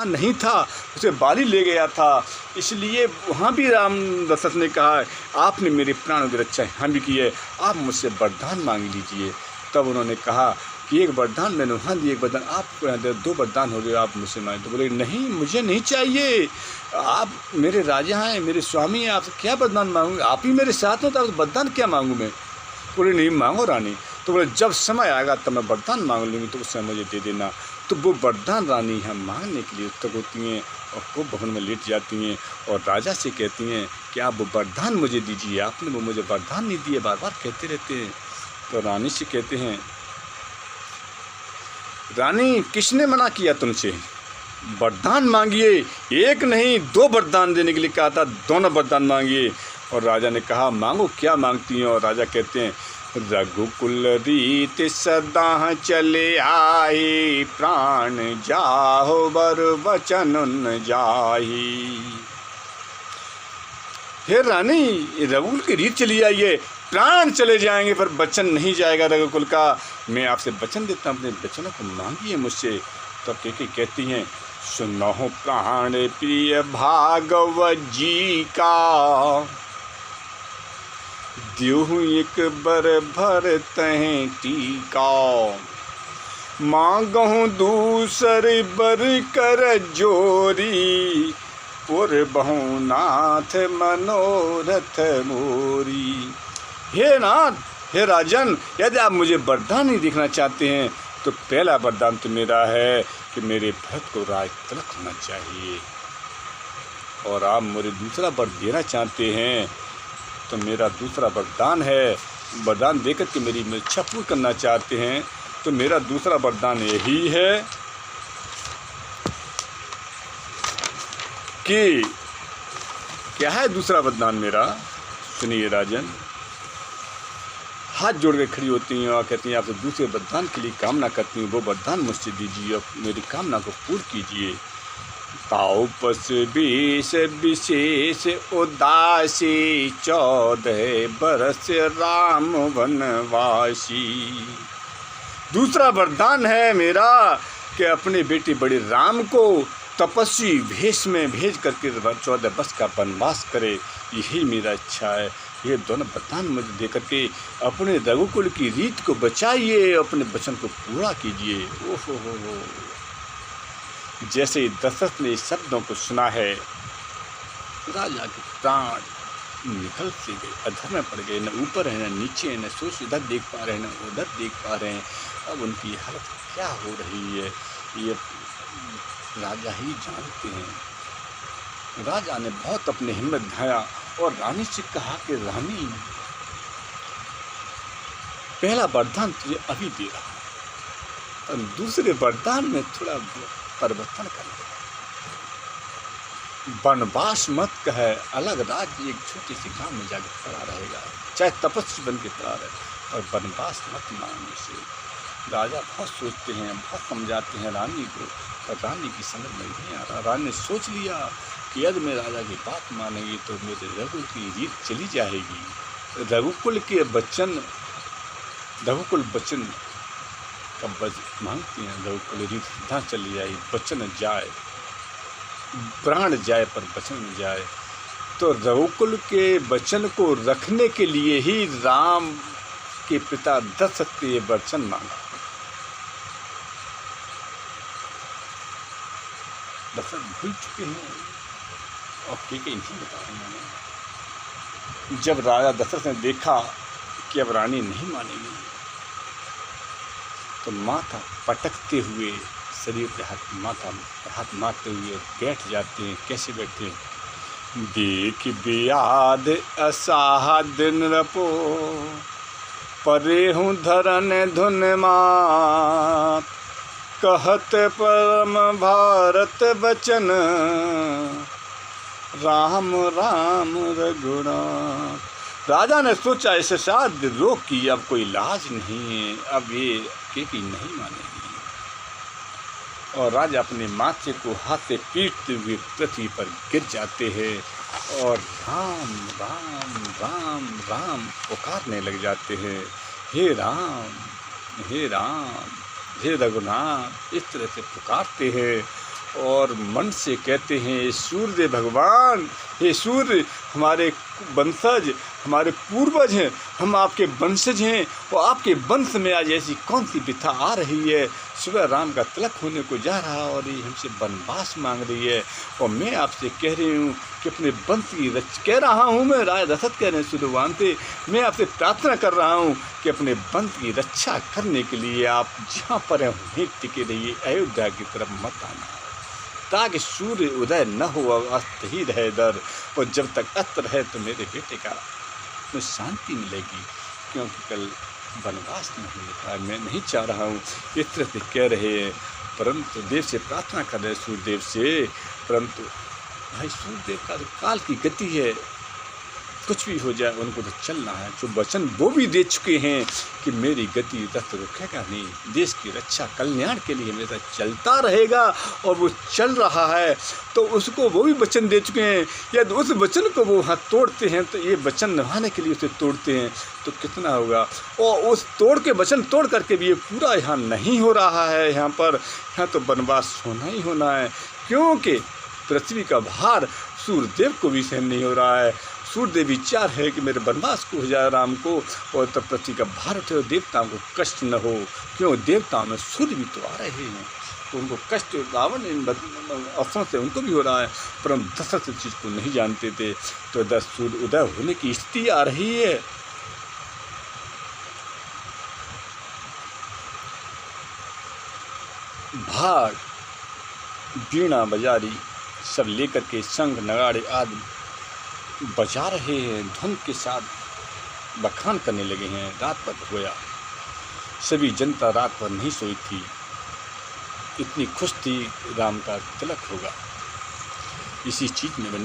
वहाँ नहीं था, उसे बाली ले गया था। इसलिए वहाँ भी राम दशरथ ने कहा आपने मेरे प्राणों की रक्षा यहाँ भी की है, आप मुझसे वरदान मांग लीजिए। तब उन्होंने कहा कि एक वरदान मैंने वहाँ दिए, एक वरदान आपको यहाँ दे, 2 वरदान हो गए, आप मुझसे मांगे। तो बोले नहीं, मुझे नहीं चाहिए, आप मेरे राजा हैं, मेरे स्वामी हैं, आपसे क्या वरदान मांगूंगा, आप ही मेरे साथ में, तो आप वरदान क्या मांगूँ मैं। बोले नहीं मांगो रानी। तो बोले जब समय आएगा तब मैं वरदान मांग लूँगी, तो उस समय मुझे दे देना। तो वो वरदान रानी यहाँ मांगने के लिए उत्सुक होती हैं और खूब भवन में लेट जाती हैं और राजा से कहती हैं कि आप वो वरदान मुझे दीजिए, आपने वो मुझे वरदान नहीं दिए, बार बार कहते रहते हैं। तो रानी से कहते हैं रानी किसने मना किया तुमसे, वरदान मांगिए, एक नहीं 2 वरदान देने के लिए कहा था, दोनों वरदान मांगिए। और राजा ने कहा मांगो, क्या मांगती हैं। और राजा कहते हैं रघुकुल रीत सदा चले आए, प्राण जाहो बर वचन न जाही। हे रानी, रघुकुल की रीत चली आई है, प्राण चले जाएंगे पर वचन नहीं जाएगा रघुकुल का। मैं आपसे वचन देता हूँ, अपने वचनों को मांगिए मुझसे। तो केकई कहती हैं सुनो प्राण प्रिय भागवत जी का, द्योहु एक बर भर तहें टीका, मांगहु दूसर बर कर जोरी, पुर बहु नाथ मनोरथ मोरी। हे नाथ, हे राजन, यदि आप मुझे वरदान नहीं देखना चाहते हैं तो पहला वरदान तो मेरा है कि मेरे भरत को राज तिलक होना चाहिए, और आप मुझे दूसरा वर देना चाहते हैं तो मेरा दूसरा वरदान है, वरदान देकर के मेरी इच्छा पूर्ण करना चाहते हैं तो मेरा दूसरा वरदान यही है कि क्या है दूसरा वरदान मेरा, सुनिए राजन। हाथ जोड़ के खड़ी होती हैं और कहती हैं आपसे दूसरे वरदान के लिए कामना करती हूँ, वो वरदान मुझसे दीजिए और मेरी कामना को पूर्ण कीजिए। ताउपस बीस विशेष उदासी, 14 बरस राम वनवासी। दूसरा वरदान है मेरा कि अपने बेटे बड़े राम को तपस्वी भेष में भेज करके 14 वर्ष का वनवास करे, यही मेरा इच्छा है। ये दोनों वरदान मुझे दे करके अपने रघुकुल की रीत को बचाइए, अपने वचन को पूरा कीजिए। ओहो हो। जैसे ही दशरथ ने इस शब्दों को सुना है, राजा के प्राण निकल से गए, अधर में पड़ गए, न ऊपर है न नीचे है, न सोच इधर देख पा रहे हैं न उधर देख पा रहे हैं। अब उनकी हालत क्या हो रही है ये राजा ही जानते हैं। राजा ने बहुत अपनी हिम्मत दिखाया और रानी से कहा कि रानी, पहला वरदान तुझे अभी दे रहा हूं और दूसरे वरदान में थोड़ा परिवर्तन कर ले, वनवास मत कहे, अलग राज्य एक छोटी सी गांव में जाकर पड़ा रहेगा, चाहे तपस्वी बन के पड़ा रहे, और वनवास मत मांगने से। राजा बहुत सोचते हैं, बहुत समझाते हैं रानी को, पर रानी की समझ में नहीं आ रहा। रानी ने सोच लिया कि यदि मैं राजा की बात मानेगी तो मेरे रघुकुल की रीत चली जाएगी। रघुकुल के बच्चन, रघुकुल बच्चन का मांगती हैं, रघुकुल रीत जहाँ चली जाए, बच्चन जाए, प्राण जाए पर बचन न जाए। तो रघुकुल के वचन को रखने के लिए ही राम के पिता दशरथ के वचन मांगा। दशरथ भूल चुके हैं और केकई नहीं बता रहे हैं। जब राजा दशरथ ने देखा कि अब रानी नहीं मानेगी तो माथा पटकते हुए, शरीर पे हाथ मारते हुए बैठ जाते हैं। कैसे बैठते हैं? देख बियाद असाहद नृपो, परे हूँ धरन धुन मात, कहत परम भारत बचन, राम राम रघुनाथ। राजा ने सोचा इसे शायद रोक की अब कोई इलाज नहीं है, अब ये केकई नहीं मानेगी। और राजा अपने माथे को हाथ से पीटते हुए पृथ्वी पर गिर जाते हैं और राम राम राम राम पुकारने लग जाते हैं। हे राम, हे राम, हे रघुनाथ, इस तरह से पुकारते हैं। और मन से कहते हैं, सूर्य भगवान, हे सूर्य, हमारे वंशज, हमारे पूर्वज हैं, हम आपके वंशज हैं, और आपके वंश में आज ऐसी कौन सी विथा आ रही है। सुबह राम का तिलक होने को जा रहा और ये हमसे वनवास मांग रही है, और मैं आपसे कह रही हूँ कि अपने वंश की कह रहा हूँ, मैं राय दशरथ कह रहे हैं सूर्यवान से, मैं आपसे प्रार्थना कर रहा हूँ कि अपने वंश की रक्षा करने के लिए आप जहाँ पर हैं वहीं टिके रहिए, अयोध्या की तरफ मत आना, ताकि सूर्य उदय न हो, अस्त ही रहे दर, और जब तक अस्त रहे तो मेरे बेटे का में शांति मिलेगी, क्योंकि कल वनवास नहीं मिलता है। मैं नहीं चाह रहा हूँ, इस तरह से कह रहे हैं, परंतु देव से प्रार्थना कर रहे हैं, सूर्यदेव से, परंतु भाई सूर्यदेव का तो काल की गति है, कुछ भी हो जाए उनको तो चलना है। जो वचन वो भी दे चुके हैं कि मेरी गति रथ रुकेगा नहीं, देश की रक्षा कल्याण के लिए हमेशा चलता रहेगा, और वो चल रहा है, तो उसको वो भी वचन दे चुके हैं। यदि उस वचन को वो हाथ तोड़ते हैं तो ये वचन निभाने के लिए उसे तोड़ते हैं तो कितना होगा। और उस तोड़ के वचन तोड़ करके भी ये पूरा यहाँ नहीं हो रहा है, यहाँ तो वनवास होना ही होना है, क्योंकि पृथ्वी का भार सूर्यदेव को भी सहन नहीं हो रहा है। सूर्यदेव विचार है कि मेरे वनवास को हो जाए राम को, और तब पृथ्वी का भार उठे और देवताओं को कष्ट न हो, क्यों देवताओं में सूर्य भी तो आ रहे हैं, तो उनको कष्ट रावण इन अवसरों से उनको भी हो रहा है, पर हम दशरथ इस चीज़ को नहीं जानते थे। तो 10 सूर्य उदय होने की स्थिति आ रही है। भाग वीणा बजारी सब लेकर के शंख नगाड़े आदि बजा रहे हैं, धुन के साथ बखान करने लगे हैं। रात भर होया, सभी जनता रात भर नहीं सोई थी, इतनी खुश थी राम का तिलक होगा, इसी चीज़ में बने।